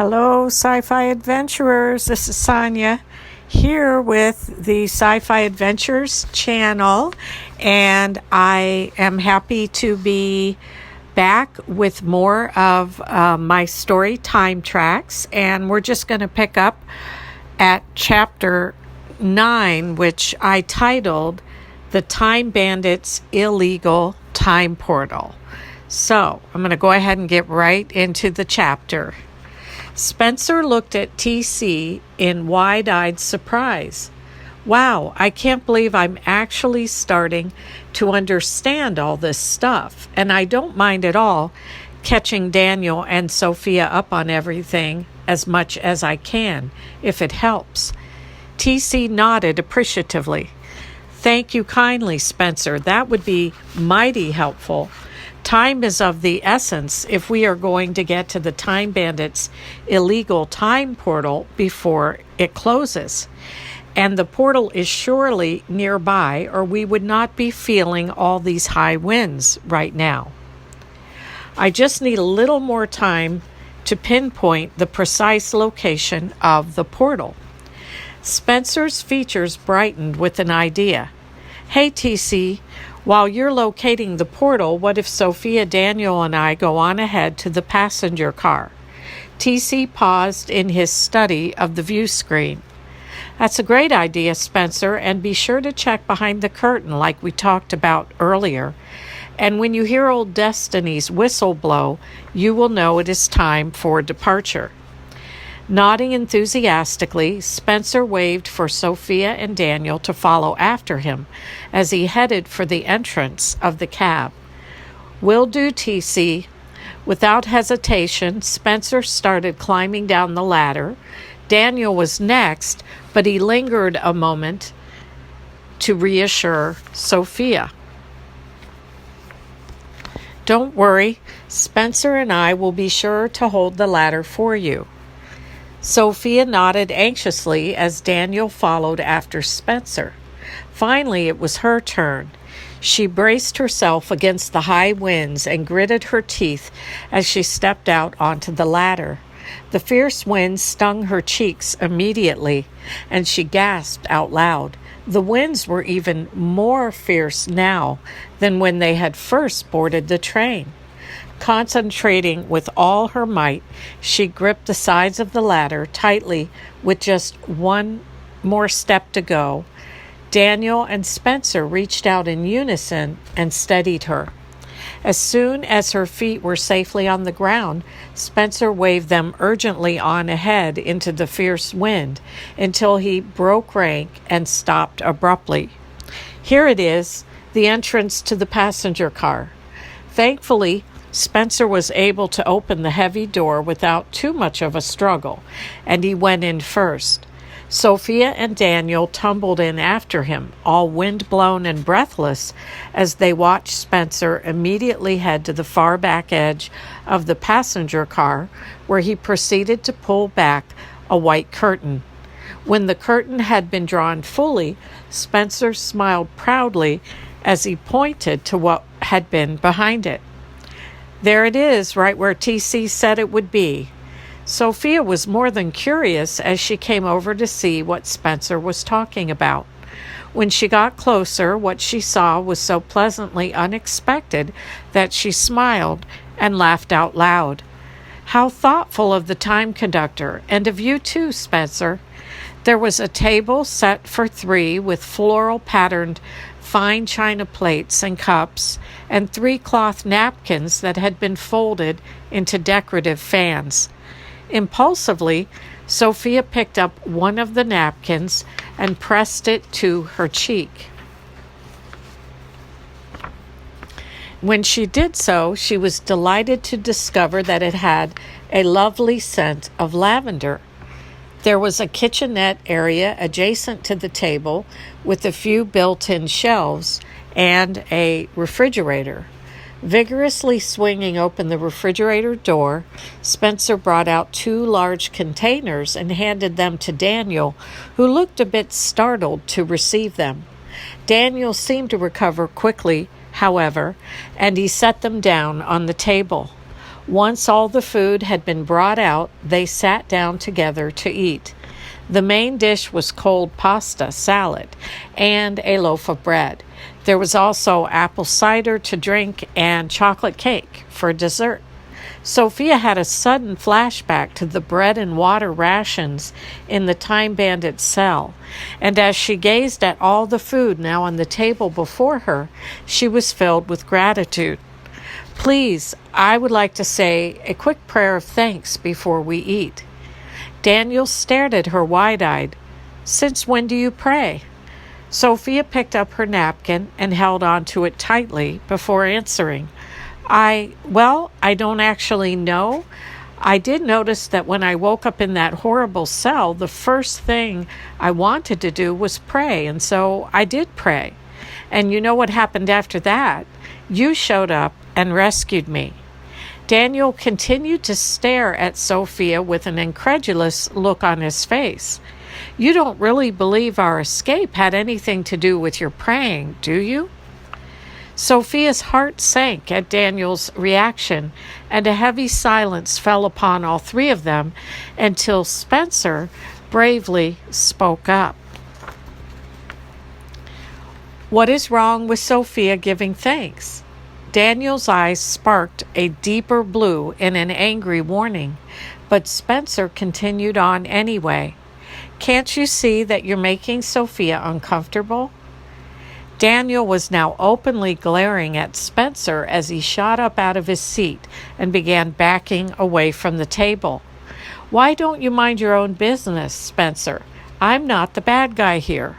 Hello, Sci-fi Adventurers. This is Sonia here with the Sci-fi Adventures Channel, and I am happy to be back with more of my story time tracks, and we're just going to pick up at chapter 9, which I titled The Time Bandit's Illegal Time Portal. So I'm going to go ahead and get right into the chapter. Spencer looked at TC in wide-eyed surprise. Wow, I can't believe I'm actually starting to understand all this stuff, and I don't mind at all catching Daniel and Sophia up on everything as much as I can, if it helps. TC nodded appreciatively. Thank you kindly, Spencer. That would be mighty helpful. Time is of the essence if we are going to get to the Time Bandit's illegal time portal before it closes. And the portal is surely nearby, or we would not be feeling all these high winds right now. I just need a little more time to pinpoint the precise location of the portal. Spencer's features brightened with an idea. Hey, TC, while you're locating the portal, what if Sophia, Daniel, and I go on ahead to the passenger car? TC paused in his study of the view screen. That's a great idea, Spencer, and be sure to check behind the curtain like we talked about earlier. And when you hear old Destiny's whistle blow, you will know it is time for departure. Nodding enthusiastically, Spencer waved for Sophia and Daniel to follow after him as he headed for the entrance of the cab. Will do, TC. Without hesitation, Spencer started climbing down the ladder. Daniel was next, but he lingered a moment to reassure Sophia. Don't worry, Spencer and I will be sure to hold the ladder for you. Sophia nodded anxiously as Daniel followed after Spencer. Finally, it was her turn. She braced herself against the high winds and gritted her teeth as she stepped out onto the ladder. The fierce wind stung her cheeks immediately, and she gasped out loud. The winds were even more fierce now than when they had first boarded the train. Concentrating with all her might, she gripped the sides of the ladder tightly with just one more step to go. Daniel and Spencer reached out in unison and steadied her. As soon as her feet were safely on the ground, Spencer waved them urgently on ahead into the fierce wind until he broke rank and stopped abruptly. Here it is, the entrance to the passenger car. Thankfully, Spencer was able to open the heavy door without too much of a struggle, and he went in first. Sophia and Daniel tumbled in after him, all wind-blown and breathless, as they watched Spencer immediately head to the far back edge of the passenger car, where he proceeded to pull back a white curtain. When the curtain had been drawn fully, Spencer smiled proudly as he pointed to what had been behind it. There it is, right where TC said it would be. Sophia was more than curious as she came over to see what Spencer was talking about. When she got closer, what she saw was so pleasantly unexpected that she smiled and laughed out loud. How thoughtful of the time conductor, and of you too, Spencer. There was a table set for 3 with floral-patterned fine china plates and cups, and 3 cloth napkins that had been folded into decorative fans. Impulsively, Sophia picked up one of the napkins and pressed it to her cheek. When she did so, she was delighted to discover that it had a lovely scent of lavender. There was a kitchenette area adjacent to the table with a few built-in shelves and a refrigerator. Vigorously swinging open the refrigerator door, Spencer brought out 2 large containers and handed them to Daniel, who looked a bit startled to receive them. Daniel seemed to recover quickly, however, and he set them down on the table. Once all the food had been brought out, they sat down together to eat. The main dish was cold pasta, salad, and a loaf of bread. There was also apple cider to drink and chocolate cake for dessert. Sophia had a sudden flashback to the bread and water rations in the Time Bandit cell, and as she gazed at all the food now on the table before her, she was filled with gratitude. Please, I would like to say a quick prayer of thanks before we eat. Daniel stared at her wide-eyed. Since when do you pray? Sophia picked up her napkin and held on to it tightly before answering. I don't actually know. I did notice that when I woke up in that horrible cell, the first thing I wanted to do was pray, and so I did pray. And you know what happened after that? You showed up and rescued me. Daniel continued to stare at Sophia with an incredulous look on his face. You don't really believe our escape had anything to do with your praying, do you? Sophia's heart sank at Daniel's reaction, and a heavy silence fell upon all three of them until Spencer bravely spoke up. What is wrong with Sophia giving thanks? Daniel's eyes sparked a deeper blue in an angry warning, but Spencer continued on anyway. Can't you see that you're making Sophia uncomfortable? Daniel was now openly glaring at Spencer as he shot up out of his seat and began backing away from the table. Why don't you mind your own business, Spencer? I'm not the bad guy here.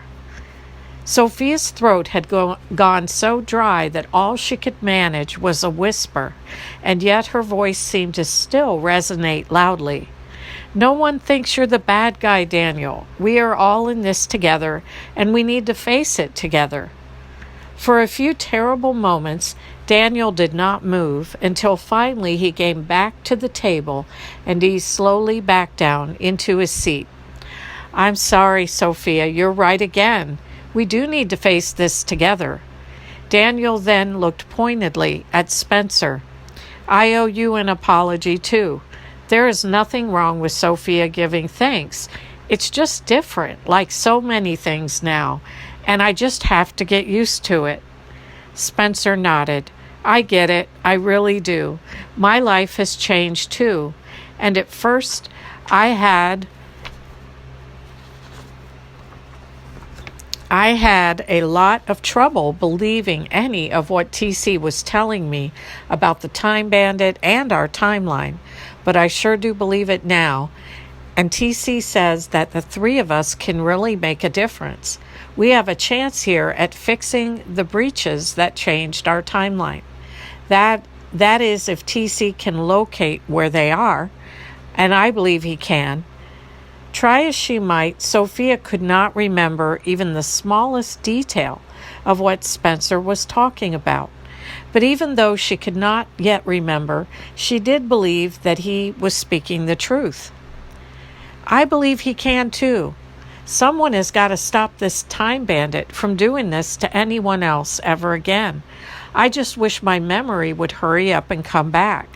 Sophia's throat had gone so dry that all she could manage was a whisper, and yet her voice seemed to still resonate loudly. No one thinks you're the bad guy, Daniel. We are all in this together, and we need to face it together. For a few terrible moments, Daniel did not move until finally he came back to the table and he slowly backed down into his seat. I'm sorry, Sophia, you're right again. We do need to face this together. Daniel then looked pointedly at Spencer. I owe you an apology, too. There is nothing wrong with Sophia giving thanks. It's just different, like so many things now, and I just have to get used to it. Spencer nodded. I get it. I really do. My life has changed, too. And at first, I had a lot of trouble believing any of what TC was telling me about the Time Bandit and our timeline, but I sure do believe it now. And TC says that the three of us can really make a difference. We have a chance here at fixing the breaches that changed our timeline. That is, if TC can locate where they are, and I believe he can. Try as she might, Sophia could not remember even the smallest detail of what Spencer was talking about. But even though she could not yet remember, she did believe that he was speaking the truth. I believe he can too. Someone has got to stop this Time Bandit from doing this to anyone else ever again. I just wish my memory would hurry up and come back.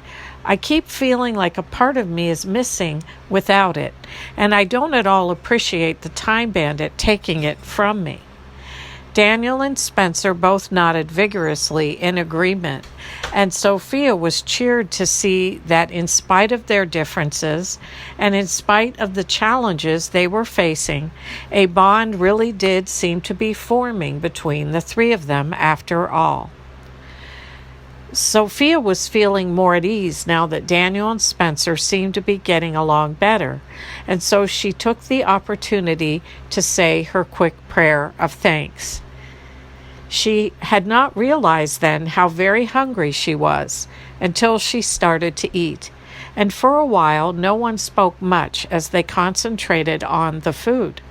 I keep feeling like a part of me is missing without it, and I don't at all appreciate the Time Bandit taking it from me. Daniel and Spencer both nodded vigorously in agreement, and Sophia was cheered to see that in spite of their differences and in spite of the challenges they were facing, a bond really did seem to be forming between the three of them after all. Sophia was feeling more at ease now that Daniel and Spencer seemed to be getting along better, and so she took the opportunity to say her quick prayer of thanks. She had not realized then how very hungry she was until she started to eat, and for a while no one spoke much as they concentrated on the food.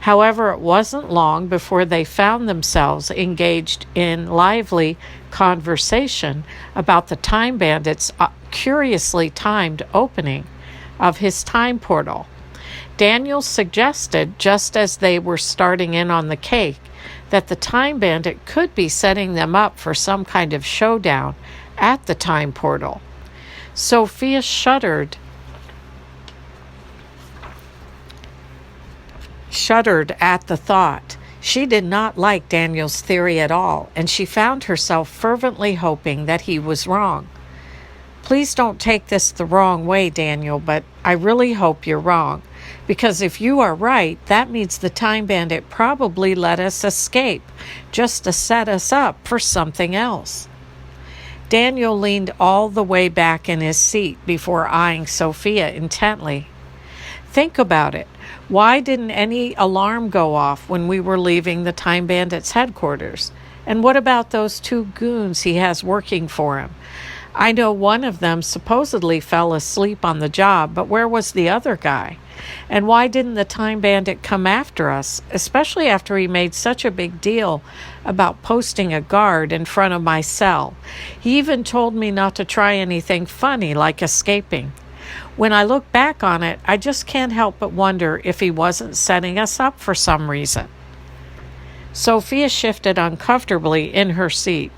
However, it wasn't long before they found themselves engaged in lively conversation about the Time Bandit's curiously timed opening of his time portal. Daniel suggested, just as they were starting in on the cake, that the Time Bandit could be setting them up for some kind of showdown at the time portal. Sophia shuddered at the thought. She did not like Daniel's theory at all, and she found herself fervently hoping that he was wrong. Please don't take this the wrong way, Daniel, but I really hope you're wrong, because if you are right, that means the Time Bandit probably let us escape just to set us up for something else. Daniel leaned all the way back in his seat before eyeing Sophia intently. Think about it. Why didn't any alarm go off when we were leaving the Time Bandit's headquarters? And what about those 2 goons he has working for him? I know one of them supposedly fell asleep on the job, but where was the other guy? And why didn't the Time Bandit come after us, especially after he made such a big deal about posting a guard in front of my cell? He even told me not to try anything funny like escaping. When I look back on it, I just can't help but wonder if he wasn't setting us up for some reason. Sophia shifted uncomfortably in her seat.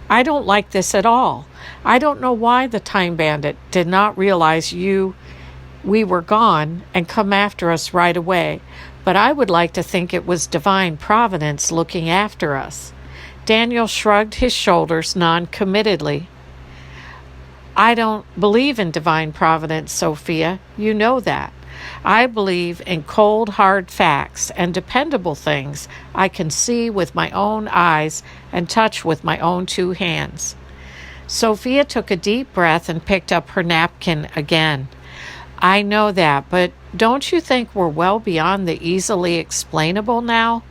I don't like this at all. I don't know why the Time Bandit did not realize we were gone and come after us right away, but I would like to think it was divine providence looking after us. Daniel shrugged his shoulders non-committedly. I don't believe in divine providence, Sophia. You know that. I believe in cold, hard facts and dependable things I can see with my own eyes and touch with my own 2 hands. Sophia took a deep breath and picked up her napkin again. I know that, but don't you think we're well beyond the easily explainable now?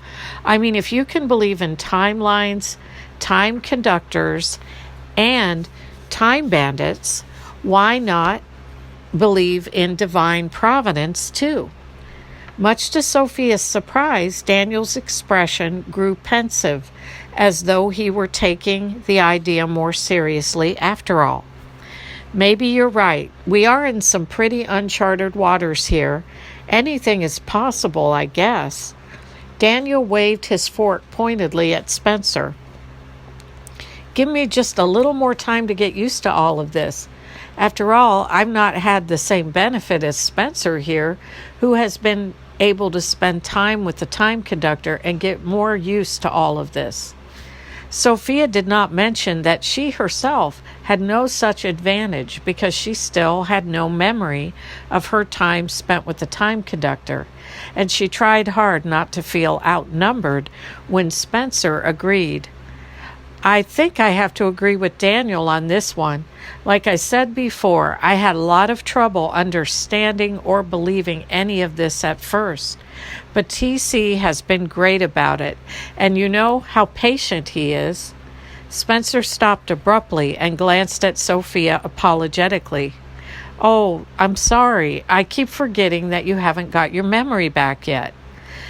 I mean, if you can believe in timelines, time conductors, and time bandits, why not believe in divine providence too? Much to Sophia's surprise, Daniel's expression grew pensive, as though he were taking the idea more seriously after all. Maybe you're right. We are in some pretty uncharted waters here. Anything is possible, I guess. Daniel waved his fork pointedly at Spencer. Give me just a little more time to get used to all of this. After all, I've not had the same benefit as Spencer here, who has been able to spend time with the time conductor and get more used to all of this. Sophia did not mention that she herself had no such advantage because she still had no memory of her time spent with the time conductor, and she tried hard not to feel outnumbered when Spencer agreed. I think I have to agree with Daniel on this one. Like I said before, I had a lot of trouble understanding or believing any of this at first. But TC has been great about it, and you know how patient he is. Spencer stopped abruptly and glanced at Sophia apologetically. Oh, I'm sorry. I keep forgetting that you haven't got your memory back yet.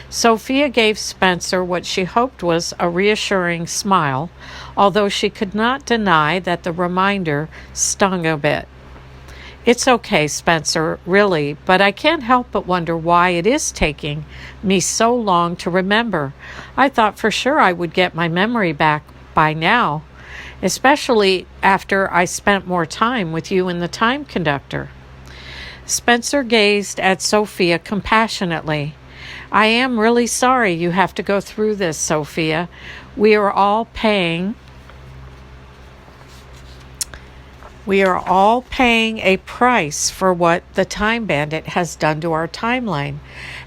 Sophia gave Spencer what she hoped was a reassuring smile, although she could not deny that the reminder stung a bit. It's okay, Spencer, really, but I can't help but wonder why it is taking me so long to remember. I thought for sure I would get my memory back by now, especially after I spent more time with you and the time conductor. Spencer gazed at Sophia compassionately. I am really sorry you have to go through this, Sophia. We are all paying a price for what the Time Bandit has done to our timeline.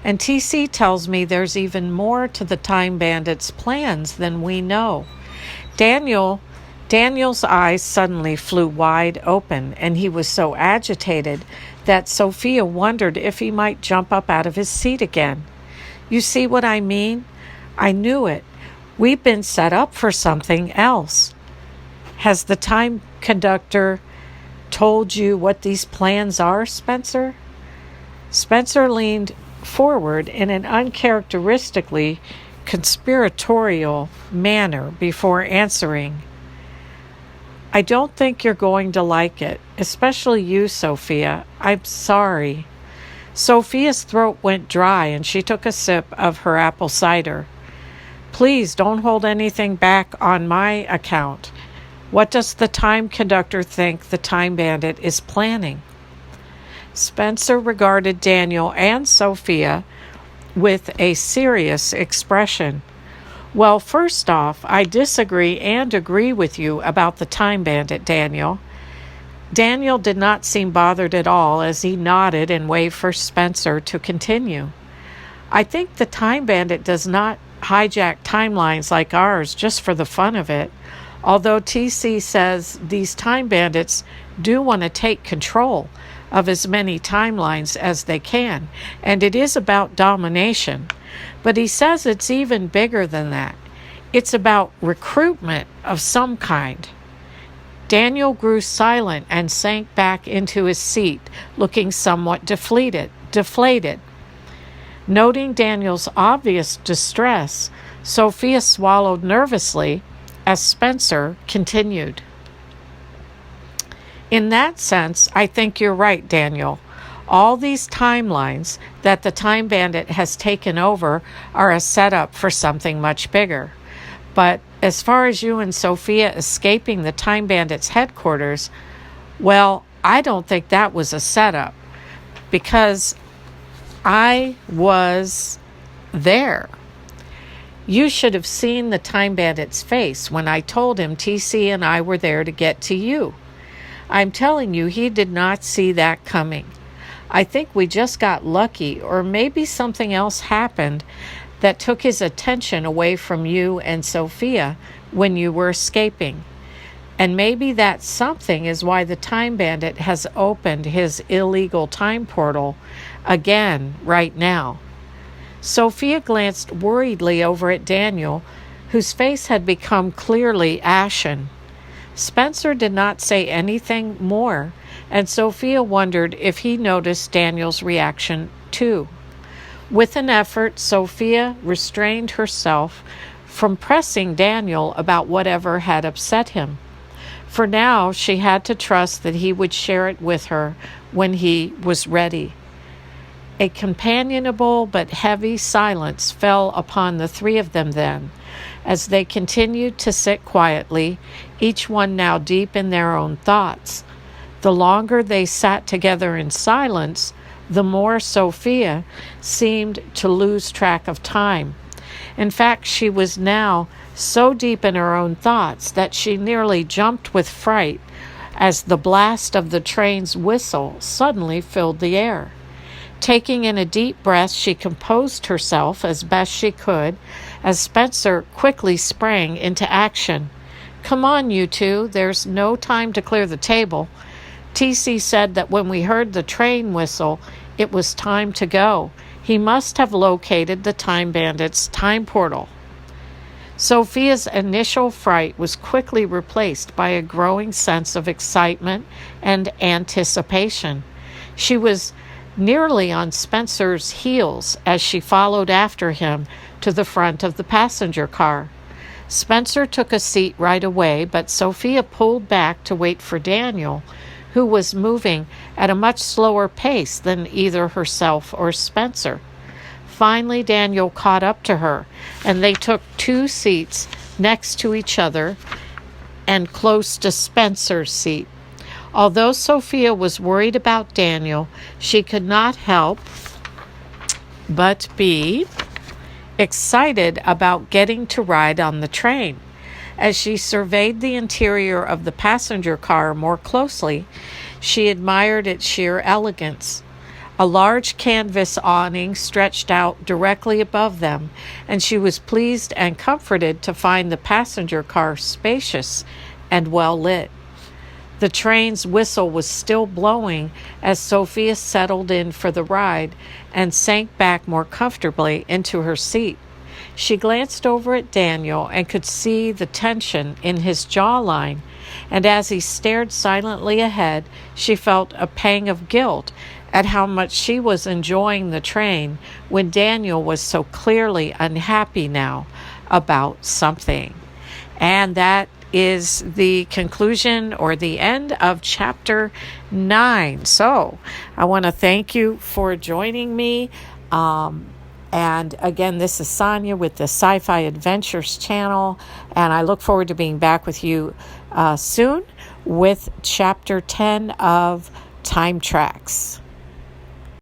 And TC tells me there's even more to the Time Bandit's plans than we know. Daniel's eyes suddenly flew wide open, and he was so agitated that Sophia wondered if he might jump up out of his seat again. You see what I mean? I knew it. We've been set up for something else. Has the time conductor told you what these plans are, Spencer? Spencer leaned forward in an uncharacteristically conspiratorial manner before answering. I don't think you're going to like it, especially you, Sophia. I'm sorry. Sophia's throat went dry and she took a sip of her apple cider. Please don't hold anything back on my account. What does the time conductor think the time bandit is planning? Spencer regarded Daniel and Sophia with a serious expression. Well, first off, I disagree and agree with you about the time bandit, Daniel. Daniel did not seem bothered at all as he nodded and waved for Spencer to continue. I think the time bandit does not hijack timelines like ours just for the fun of it, although TC says these time bandits do want to take control of as many timelines as they can, and it is about domination. But he says it's even bigger than that. It's about recruitment of some kind. Daniel grew silent and sank back into his seat, looking somewhat deflated. Noting Daniel's obvious distress, Sophia swallowed nervously as Spencer continued. In that sense, I think you're right, Daniel. All these timelines that the time bandit has taken over are a setup for something much bigger. But as far as you and Sophia escaping the time bandit's headquarters, well, I don't think that was a setup, because I was there. You should have seen the time bandit's face when I told him TC and I were there to get to you. I'm telling you, he did not see that coming. I think we just got lucky, or maybe something else happened that took his attention away from you and Sophia when you were escaping. And maybe that something is why the time bandit has opened his illegal time portal again right now. Sophia glanced worriedly over at Daniel, whose face had become clearly ashen. Spencer did not say anything more, and Sophia wondered if he noticed Daniel's reaction too. With an effort, Sophia restrained herself from pressing Daniel about whatever had upset him. For now, she had to trust that he would share it with her when he was ready. A companionable but heavy silence fell upon the three of them then, as they continued to sit quietly, each one now deep in their own thoughts. The longer they sat together in silence, the more Sophia seemed to lose track of time. In fact, she was now so deep in her own thoughts that she nearly jumped with fright as the blast of the train's whistle suddenly filled the air. Taking in a deep breath, she composed herself as best she could as Spencer quickly sprang into action. Come on, you two. There's no time to clear the table. TC said that when we heard the train whistle, it was time to go. He must have located the time bandit's time portal. Sophia's initial fright was quickly replaced by a growing sense of excitement and anticipation. She was nearly on Spencer's heels as she followed after him to the front of the passenger car. Spencer took a seat right away, but Sophia pulled back to wait for Daniel, who was moving at a much slower pace than either herself or Spencer. Finally, Daniel caught up to her, and they took two seats next to each other and close to Spencer's seat. Although Sophia was worried about Daniel, she could not help but be excited about getting to ride on the train. As she surveyed the interior of the passenger car more closely, she admired its sheer elegance. A large canvas awning stretched out directly above them, and she was pleased and comforted to find the passenger car spacious and well lit. The train's whistle was still blowing as Sophia settled in for the ride and sank back more comfortably into her seat. She glanced over at Daniel and could see the tension in his jawline, and as he stared silently ahead, she felt a pang of guilt at how much she was enjoying the train when Daniel was so clearly unhappy now about something. And that is the conclusion or the end of chapter 9. So I want to thank you for joining me. And again, this is Sonia with the Sci-Fi Adventures Channel, and I look forward to being back with you soon with Chapter 10 of Time Tracks.